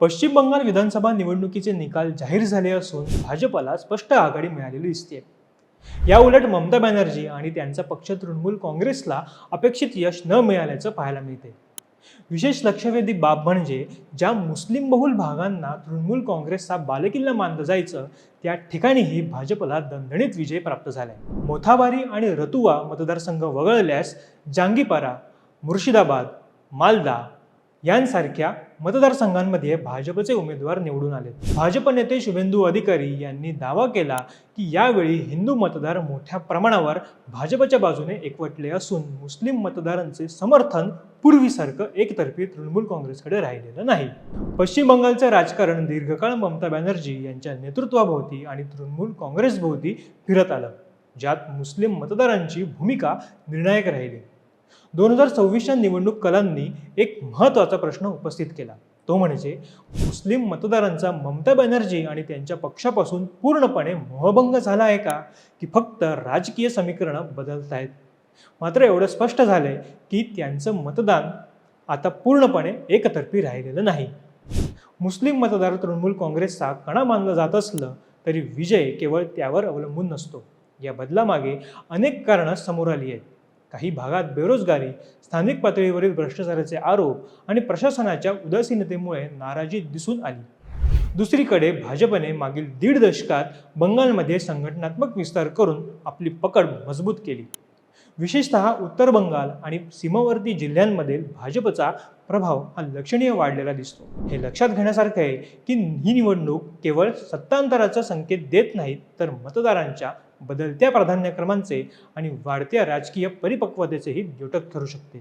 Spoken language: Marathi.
पश्चिम बंगाल विधानसभा निवडणुकीचे निकाल जाहीर झाले असून भाजपला स्पष्ट आघाडी मिळालेली दिसते। या उलट ममता बॅनर्जी आणि त्यांचा पक्ष तृणमूल काँग्रेसला अपेक्षित यश न मिळाल्याचं पाहायला मिळते। विशेष लक्षवेधी बाब म्हणजे ज्या मुस्लिम बहुल भागांना तृणमूल काँग्रेसचा बालेकिल्ला मानलं जायचं त्या ठिकाणीही भाजपला दणदणीत विजय प्राप्त झालाय। मोथाबारी आणि रतुआ मतदारसंघ वगळल्यास जांगीपारा, मुर्शिदाबाद, मालदा यांसारख्या मतदारसंघांमध्ये भाजपचे उमेदवार निवडून आले। भाजप नेते शुभेंदू अधिकारी यांनी दावा केला की यावेळी हिंदू मतदार मोठ्या प्रमाणावर भाजपच्या बाजूने एकवटले असून मुस्लिम मतदारांचे समर्थन पूर्वीसारखं एकतर्फी तृणमूल काँग्रेसकडे राहिलेलं नाही। पश्चिम बंगालचे राजकारण दीर्घकाळ ममता बॅनर्जी यांच्या नेतृत्वाभोवती आणि तृणमूल काँग्रेसभोवती फिरत आलं, ज्यात मुस्लिम मतदारांची भूमिका निर्णायक राहिली। 2026च्या निवडणूक कलांनी एक महत्त्वाचा प्रश्न उपस्थित केला, तो म्हणजे मुस्लिम मतदारांचा ममता बॅनर्जी आणि त्यांच्या पक्षापासून पूर्णपणे मोहभंग झाला आहे का, की फक्त राजकीय समीकरणं बदलत आहेत। मात्र एवढं स्पष्ट झालंय की त्यांचं मतदान आता पूर्णपणे एकतर्फी राहिलेलं नाही। मुस्लिम मतदार तृणमूल काँग्रेसचा कणा मानला जात असलं तरी विजय केवळ त्यावर अवलंबून नसतो। या बदलामागे अनेक कारणं समोर आली आहेत। काही भागात बेरोजगारी, स्थानिक पातळीवरील भ्रष्टाचाराचे आरोप आणि प्रशासनाच्या उदासीनतेमुळे नाराजी दिसून आली। दुसरीकडे भाजपने मागील 1.5 दशकात बंगालमध्ये संघटनात्मक विस्तार करून आपली पकड मजबूत केली। विशेषतः उत्तर बंगाल आणि सीमावर्ती जिल्ह्यांमध्ये भाजपचा प्रभाव हा लक्षणीय वाढलेला दिसतो। हे लक्षात घेण्यासारखं आहे की ही निवडणूक केवळ सत्तांतराचा संकेत देत नाहीत, तर मतदारांच्या बदलत्या प्राधान्यक्रमांचे आणि वाढत्या राजकीय परिपक्वतेचेही द्योतक ठरू शकते।